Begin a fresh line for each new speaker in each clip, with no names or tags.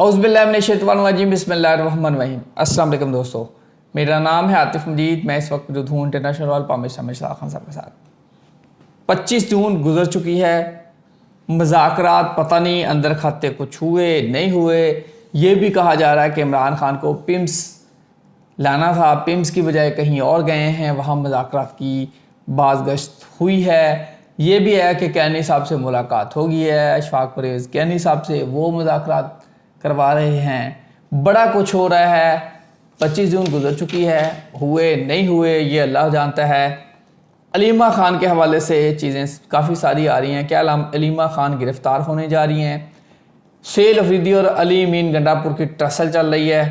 اعوذ باللہ من الشیطان الرجیم بسم اللہ الرحمن الرحیم۔ السلام علیکم دوستو، میرا نام ہے عاطف مجید۔ میں اس وقت موجود ہوں انٹرنیشنل ہال پامیر میں شاہ خان صاحب کے ساتھ۔ 25 جون گزر چکی ہے، مذاکرات پتہ نہیں اندر کھاتے کچھ ہوئے نہیں ہوئے۔ یہ بھی کہا جا رہا ہے کہ عمران خان کو پمس لانا تھا، پمس کی بجائے کہیں اور گئے ہیں، وہاں مذاکرات کی بازگشت ہوئی ہے۔ یہ بھی ہے کہ کینی صاحب سے ملاقات ہو گئی ہے، اشفاق پرویز کینی صاحب سے، وہ مذاکرات کروا رہے ہیں۔ بڑا کچھ ہو رہا ہے۔ 25 جون گزر چکی ہے، ہوئے نہیں ہوئے یہ اللہ جانتا ہے۔ علیمہ خان کے حوالے سے چیزیں کافی ساری آ رہی ہیں کہ علیمہ خان گرفتار ہونے جا رہی ہیں۔ سیل افریدی اور علی امین گنڈا پور کی ٹرسل چل رہی ہے،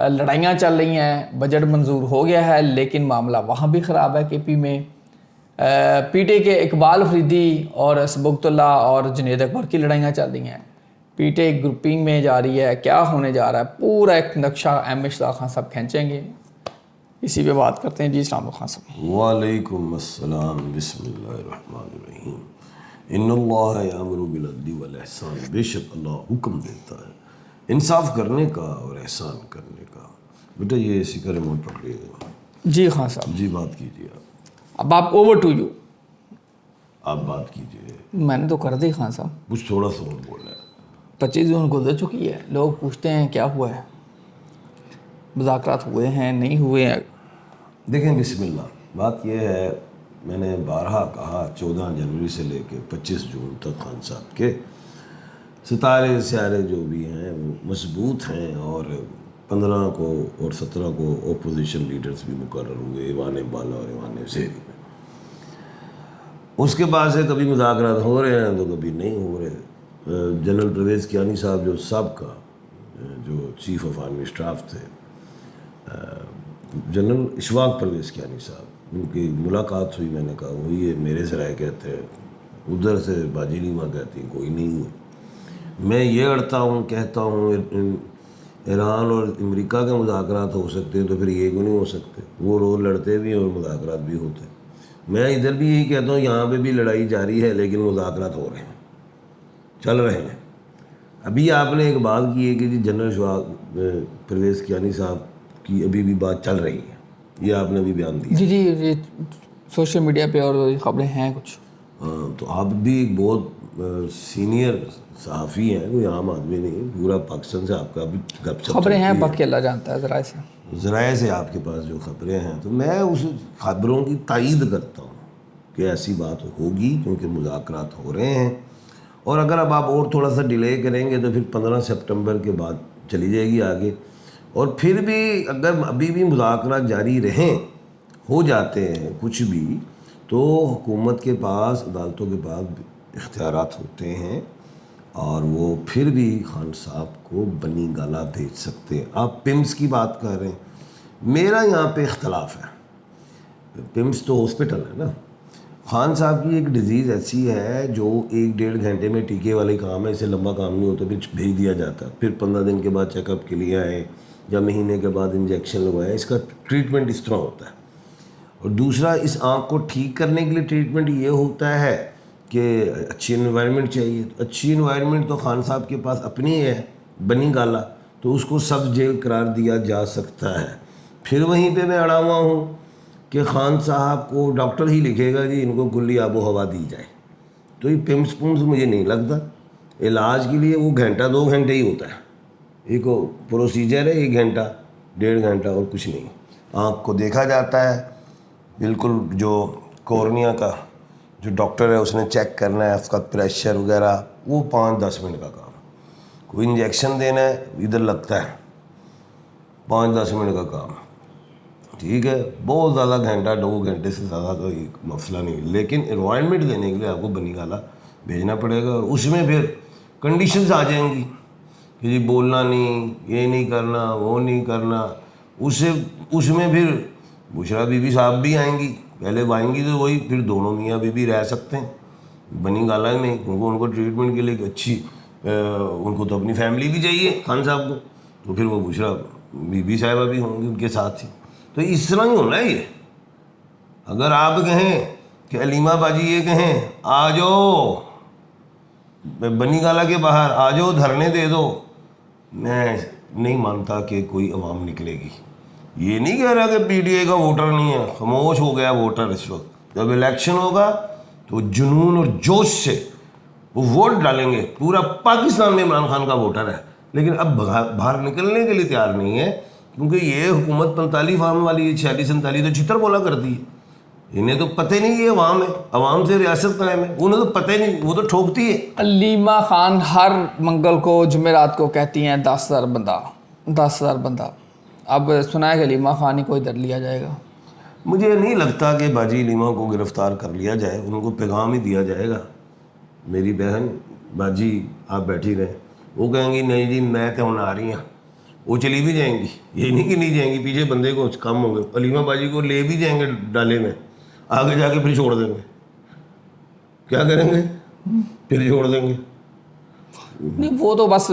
لڑائیاں چل رہی ہیں۔ بجٹ منظور ہو گیا ہے لیکن معاملہ وہاں بھی خراب ہے۔ کے پی میں پی ٹی کے اقبال افریدی اور سبکت اللہ اور جنید اکبر کی لڑائیاں چل رہی ہیں۔ پی ٹی گروپنگ میں جا رہی ہے، کیا ہونے جا رہا ہے پورا ایک نقشہ ایم اشتاق خان صاحب کھینچیں گے، اسی پہ بات کرتے ہیں۔ جی السلام علیکم خان صاحب۔
وعلیکم السلام، بسم اللہ الرحمن الرحیم۔ ان اللہ یامر بالعدل والاحسان، بے شک اللہ حکم دیتا ہے انصاف کرنے کا اور احسان کرنے کا۔ بیٹا یہ سکر ریموٹ پکڑیے گا۔
جی خان صاحب،
جی بات کیجیے
اب آپ اوور ٹو یو۔
آپ بات کیجیے۔
میں نے تو کر دی خان صاحب۔
کچھ تھوڑا سا اور بول رہا ہے۔
25 جون گزر چکی ہے، لوگ پوچھتے ہیں کیا ہوا ہے، مذاکرات ہوئے ہیں نہیں ہوئے ہیں۔
دیکھیں بسم اللہ، بات یہ ہے، میں نے بارہا کہا 14 جنوری سے لے کے 25 جون تک خان صاحب کے ستارے سیارے جو بھی ہیں وہ مضبوط ہیں، اور 15 کو اور 17 کو اپوزیشن لیڈرز بھی مقرر ہوئے، ایوان بالا اور ایوان زیر میں۔ اس کے بعد سے کبھی مذاکرات ہو رہے ہیں تو کبھی نہیں ہو رہے۔ جنرل پرویز کیانی صاحب جو سابقہ جو چیف آف آرمی اسٹاف تھے، جنرل اشفاق پرویز کیانی صاحب، ان کی ملاقات ہوئی، میں نے کہا وہی ہے میرے ذرائع کہتے ہیں، ادھر سے باجی لیما کہتی کوئی نہیں ہے۔ میں یہ اڑتا ہوں، کہتا ہوں ایران اور امریکہ کے مذاکرات ہو سکتے ہیں تو پھر یہ کیوں نہیں ہو سکتے؟ وہ لوگ لڑتے بھی ہیں اور مذاکرات بھی ہوتے ہیں۔ میں ادھر بھی یہی کہتا ہوں، یہاں پہ بھی لڑائی جاری ہے لیکن مذاکرات ہو رہے ہیں، چل رہے ہیں۔ ابھی آپ نے ایک بات کی ہے کہ جی جنرل اشفاق پرویز کیانی صاحب کی ابھی بھی بات چل رہی ہے، یہ آپ نے ابھی بیان دیا۔
جی یہ سوشل میڈیا پہ اور خبریں ہیں کچھ۔
تو آپ بھی ایک بہت سینئر صحافی ہیں، کوئی عام آدمی نہیں، پورا پاکستان سے آپ کا بھی گپ شپ
خبریں ہیں، باقی اللہ جانتا ہے ذرائع سے۔
ذرائع سے آپ کے پاس جو خبریں ہیں، تو میں اس خبروں کی تائید کرتا ہوں کہ ایسی بات ہوگی کیونکہ مذاکرات ہو رہے ہیں۔ اور اگر اب آپ اور تھوڑا سا ڈیلے کریں گے تو پھر 15 سپٹمبر کے بعد چلی جائے گی آگے، اور پھر بھی اگر ابھی بھی مذاکرات جاری رہیں، ہو جاتے ہیں کچھ بھی، تو حکومت کے پاس، عدالتوں کے پاس اختیارات ہوتے ہیں اور وہ پھر بھی خان صاحب کو بنی گالا بھیج سکتے ہیں۔ آپ پمس کی بات کر رہے ہیں، میرا یہاں پہ اختلاف ہے۔ پمس تو ہاسپٹل ہے نا، خان صاحب کی ایک ڈیزیز ایسی ہے جو 1-1.5 گھنٹے میں ٹیکے والے کام ہے، اسے لمبا کام نہیں ہوتا، پھر بھیج دیا جاتا، پھر 15 دن کے بعد چیک اپ کے لیے آئے یا مہینے کے بعد انجیکشن لگوائے۔ اس کا ٹریٹمنٹ اس طرح ہوتا ہے۔ اور دوسرا، اس آنکھ کو ٹھیک کرنے کے لیے ٹریٹمنٹ یہ ہوتا ہے کہ اچھی انوائرمنٹ چاہیے۔ اچھی انوائرمنٹ تو خان صاحب کے پاس اپنی ہے، بنی گالا، تو اس کو سب جیل قرار دیا جا سکتا ہے۔ پھر وہیں پہ میں اڑا ہوا ہوں کہ خان صاحب کو ڈاکٹر ہی لکھے گا جی ان کو کلی آب و ہوا دی جائے، تو یہ پمس مجھے نہیں لگتا۔ علاج کے لیے وہ 1-2 گھنٹے ہی ہوتا ہے، ایک پروسیجر ہے، 1 گھنٹہ 1.5 گھنٹہ اور کچھ نہیں۔ آنکھ کو دیکھا جاتا ہے، بالکل جو کورنیا کا جو ڈاکٹر ہے اس نے چیک کرنا ہے، اس کا پریشر وغیرہ، وہ 5-10 منٹ کا کام۔ کوئی انجیکشن دینا ہے، ادھر لگتا ہے 5-10 منٹ کا کام، ٹھیک ہے۔ بہت زیادہ 1-2 گھنٹے سے زیادہ تو مسئلہ نہیں، لیکن انوائرمنٹ دینے کے لیے آپ کو بنی گالا بھیجنا پڑے گا، اور اس میں پھر کنڈیشنز آ جائیں گی کہ جی بولنا نہیں، یہ نہیں کرنا، وہ نہیں کرنا۔ اس میں پھر بشرا بی بی صاحب بھی آئیں گی، پہلے وہ آئیں گی تو وہی پھر دونوں میاں بیوی رہ سکتے ہیں بنی گالا میں، کیونکہ ان کو ٹریٹمنٹ کے لیے اچھی، ان کو تو اپنی فیملی بھی چاہیے خان صاحب کو، تو پھر وہ بشرا بی بی صاحبہ بھی ہوں گی ان کے ساتھ ہی۔ تو اس طرح ہی ہونا ہے یہ۔ اگر آپ کہیں کہ علیمہ باجی یہ کہیں آ جاؤ بنی گالا کے باہر، آ جاؤ دھرنے دے دو، میں نہیں مانتا کہ کوئی عوام نکلے گی. یہ نہیں کہہ رہا کہ پی ٹی آئی کا ووٹر نہیں ہے, خاموش ہو گیا ووٹر اس وقت. جب الیکشن ہوگا تو جنون اور جوش سے وہ ووٹ ڈالیں گے. پورا پاکستان میں عمران خان کا ووٹر ہے, لیکن اب باہر نکلنے کے لیے تیار نہیں ہے, کیونکہ یہ حکومت 45 فارم والی 46 47 تو چتر بولا کرتی ہے. انہیں تو پتہ نہیں یہ عوام ہے, عوام سے ریاست قائم ہے, انہیں تو پتہ ہی نہیں, وہ تو ٹھوکتی ہے.
علیمہ خان ہر منگل کو جمعرات کو کہتی ہیں 10,000 بندہ 10,000 بندہ. اب سنا ہے کہ علیمہ خان ہی کو ادھر لیا جائے گا.
مجھے نہیں لگتا کہ باجی علیمہ کو گرفتار کر لیا جائے, ان کو پیغام ہی دیا جائے گا, میری بہن باجی آپ بیٹھی رہیں. وہ کہیں گی نہیں جی میں تو ہوں آ رہی ہوں, وہ چلی بھی جائیں گی. یہ نہیں کہ نہیں جائیں گی, پیچھے بندے کو کم ہوں گے. علیمہ باجی کو لے بھی جائیں گے ڈالے میں, آگے جا کے پھر چھوڑ دیں گے. کیا کریں گے, پھر چھوڑ دیں گے.
نہیں وہ تو بس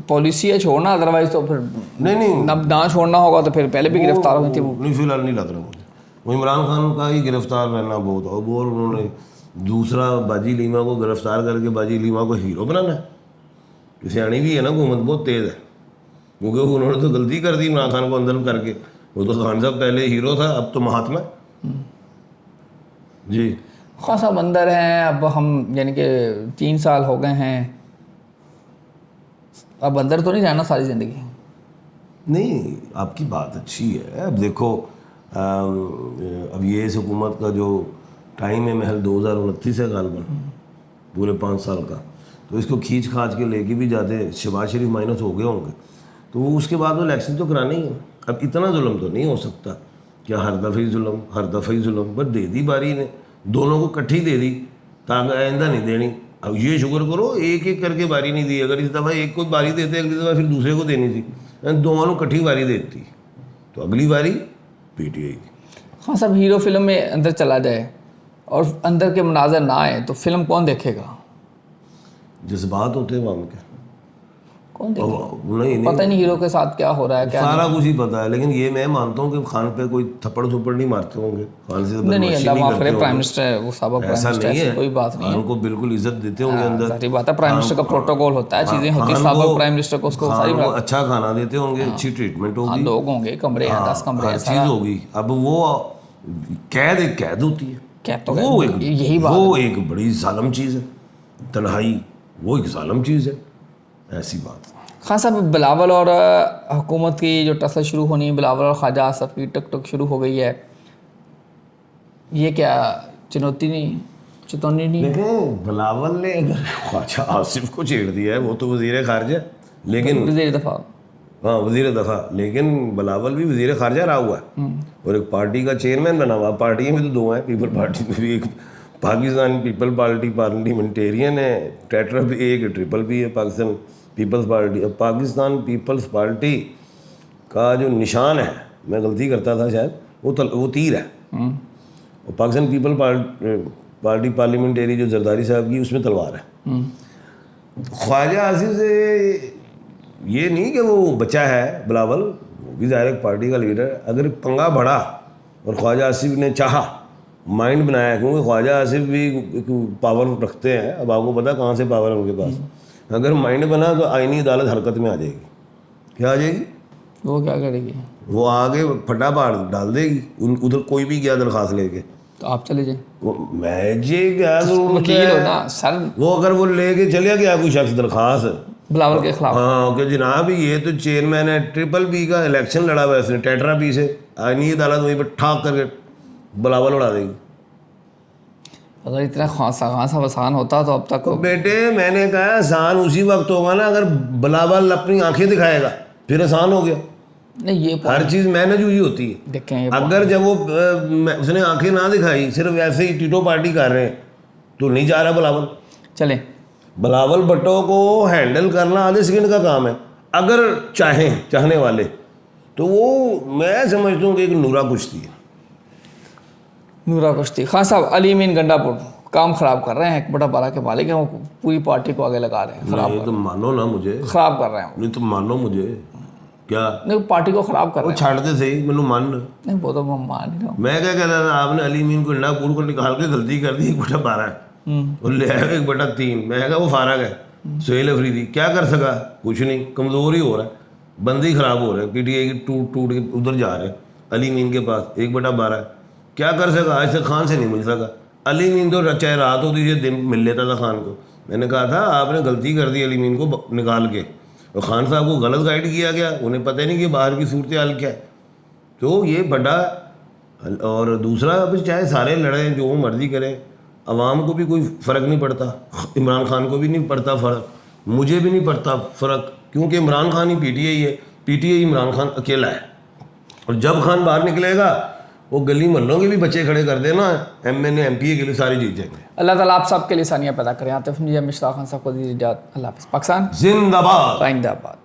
پالیسی ہے چھوڑنا, ادروائز تو پھر
نہیں
نہ چھوڑنا ہوگا تو پھر پہلے بھی گرفتار ہوئی تھی وہ.
نہیں فی الحال نہیں لگ رہا مجھے. وہ عمران خان کا ہی گرفتار رہنا بہت, اور انہوں نے دوسرا باجی علیمہ کو گرفتار کر کے باجی علیمہ کو ہیرو بنانا ہے. سیانی بھی ہے نا حکومت, بہت تیز ہے, کیونکہ انہوں نے تو غلطی کر دی عمران خان کو اندر کر کے. وہ تو خان صاحب پہلے ہیرو تھا, اب تو مہاتما. جی
خان صاحب اندر ہیں, اب ہم یعنی کہ 3 سال ہو گئے ہیں, اب اندر تو نہیں رہنا ساری زندگی.
نہیں آپ کی بات اچھی ہے. اب دیکھو اب یہ اس حکومت کا جو ٹائم ہے محل 2029 ہے غالباً, پورے 5 سال کا, تو اس کو کھینچ کھانچ کے لے کے بھی جاتے. شہباز شریف مائنس ہو گئے ہوں گے, تو وہ اس کے بعد وہ الیکشن تو کرانے ہی ہے. اب اتنا ظلم تو نہیں ہو سکتا کیا ہر دفعہ ہی ظلم پر دے دی باری نے, دونوں کو کٹھی دے دی تاکہ آئندہ نہیں دینی. اب یہ شکر کرو ایک ایک کر کے باری نہیں دی. اگر اس دفعہ ایک کو باری دیتے اگلی دفعہ پھر دوسرے کو دینی تھی, دونوں کٹھی باری دیتی تو اگلی باری پی ٹی آئی کی.
خان صاحب ہیرو فلم میں اندر چلا جائے اور اندر کے مناظر نہ آئے تو فلم کون دیکھے گا؟
جذبات ہوتے ہیں عوام کے,
کون دیکھے گا؟
نہیں
پتہ نہیں ہیرو کے ساتھ کیا ہو رہا ہے کیا
سارا کچھ ہی پتا ہے. لیکن یہ میں مانتا ہوں کہ خان پہ کوئی تھپڑ تھپڑ نہیں مارتے ہوں گے, خان سے
نہیں اللہ معاف کرے, پرائم منسٹر ہے وہ, سابق پرائم
ایسا
منسٹر
نہیں
ہے,
ہے.
کوئی بات نہیں
خان کو بالکل عزت دیتے ہوں گے اندر.
ظاہری بات ہے, پرائم منسٹر کا پروٹوکول ہوتا ہے, چیزیں ہوتی ہیں. سابق پرائم منسٹر کو اس کو ساری
خان کو اچھا کھانا دیتے ہوں گے, اچھی ٹریٹمنٹ ہوگی,
لوگ ہوں گے, کمرے ہیں 10 کمرے ہیں,
ہر چیز ہوگی. اب وہ قید ایک قید ہوتی ہے, وہ ایک بڑی ظالم چیز ہے. تنہائی وہ ایک ظالم چیز ہے, ایسی بات.
خان صاحب بلاول اور حکومت کی جو ٹسل شروع ہونی ہے, بلاول اور خواجہ آصف کی ٹک ٹک شروع ہو گئی ہے, یہ کیا چنوتی نہیں, چتونی نہیں؟
لیکن بلاول نے اگر خواجہ آصف کو چھیڑ دیا ہے, وہ تو وزیر خارجہ, لیکن
وزیر دفاع,
ہاں وزیر دفاع, لیکن بلاول بھی وزیر خارجہ رہا ہوا ہے اور ایک پارٹی کا چیئرمین بنا ہوا. پارٹیاں بھی تو 2 ہیں, پیپل پارٹی میں بھی ایک پاکستان پیپل پارٹی پارلیمنٹیرین ہے, ٹیٹرا بھی ایک, ٹرپل بھی ہے پاکستان پیپلز پارٹی. اب پاکستان پیپلز پارٹی کا جو نشان ہے, میں غلطی کرتا تھا شاید, وہ تیر ہے, اور پاکستان پیپل پارٹی پارلیمنٹری جو زرداری صاحب کی, اس میں تلوار ہے. خواجہ آصف سے یہ نہیں کہ وہ بچہ ہے بلاول, وہ بھی ظاہر ایک پارٹی کا لیڈر ہے. اگر پنگا بڑھا اور خواجہ آصف نے چاہا, مائنڈ بنایا, کیونکہ خواجہ آصف بھی پاور رکھتے ہیں, اب آپ کو پتا کہاں سے پاور ہے ان کے پاس, اگر مائنڈ بنا تو آئینی عدالت حرکت میں آ جائے گی. کیا آ جائے گی؟
وہ کیا کرے گی؟
وہ آگے پھٹا پاڑ ڈال دے گی. کوئی بھی گیا درخواست لے کے,
تو آپ چلے جائیں,
میں جی کیا
وکیل ہو نا سر.
وہ اگر وہ لے کے چلے گیا کوئی شخص درخواست
بلاول کے خلاف,
ہاں کہ جناب یہ تو چیئرمین ہے, ٹرپل بی کا الیکشن لڑا ہوا ہے اس نے, ٹیٹرا بی سے, آئینی عدالت وہیں پہ ٹھاک کر کے بلاول اڑا دے گی.
اگر اتنا خاصا آسان ہوتا تو اب تک.
بیٹے میں نے کہا آسان اسی وقت ہوگا نا اگر بلاول اپنی آنکھیں دکھائے گا, پھر آسان ہو گیا.
نہیں یہ
ہر چیز مینج ہوئی ہوتی ہے.
دیکھیں,
اگر جب وہ اس نے آنکھیں نہ دکھائی, صرف ایسے ہی ٹیٹو پارٹی کر رہے ہیں, تو نہیں جا رہا بلاول.
چلیں,
بلاول بھٹو کو ہینڈل کرنا آدھے سیکنڈ کا کام ہے, اگر چاہنے والے, تو وہ میں سمجھتا ہوں کہ ایک نورا کشتی ہے.
نورا کشتی. خان صاحب علی امین گنڈا پور کام خراب کر رہے ہیں, 1/12 کے مالک ہیں, وہ پوری پارٹی کو آگے لگا رہے ہیں,
نہیں تو مانو نا مجھے,
خراب کر رہے ہیں.
نہیں تو مانو مجھے, کیا
نہیں پارٹی کو خراب کر رہے
وہ چھاڑتے صحیح, مینوں مان.
نہیں وہ تو میں مان ہی رہا ہوں.
میں کیا کہتا تھا, آپ نے علی امین گنڈا پور کو نکال کے غلطی کر دی, 1/12 اور لے آئے 1/3. میں کہا وہ فارغ ہے, سہیل افریدی کیا کر سکا؟ کچھ نہیں، کمزور ہی ہو رہا ہے، بندے ہی خراب ہو رہے ہیں، پی ٹی آئی کی ٹوٹ کے ادھر جا رہے ہیں علی مین کے پاس 1/12 کیا کر سکا؟ آج تک خان سے نہیں مل سکا۔ علی مین تو چاہے رات ہوتی تھی دن مل لیتا تھا خان کو۔ میں نے کہا تھا آپ نے غلطی کر دی علی مین کو نکال کے، اور خان صاحب کو غلط گائیڈ کیا گیا، انہیں پتہ نہیں کہ باہر کی صورتحال کیا ہے۔ تو یہ بڑا، اور دوسرا اب چاہے سارے لڑیں جو مرضی کریں، عوام کو بھی کوئی فرق نہیں پڑتا، عمران خان کو بھی نہیں پڑتا فرق، مجھے بھی نہیں پڑتا فرق، کیونکہ عمران خان ہی پی ٹی آئی ہے، P T I Imran Khan اکیلا ہے۔ اور جب خان باہر نکلے گا وہ گلی محلوں کے بھی بچے کھڑے کر دینا، M N A M P A کے لیے سارے جیت جائیں گے۔ اللہ
تعالیٰ آپ سب کے لیے ثانیہ پیدا کریں۔ عاطف مجید مشتاق خان صاحب کو دیجیے اجازت، اللہ حافظ۔ پاکستان
زندہ باد،
آئندہ باد۔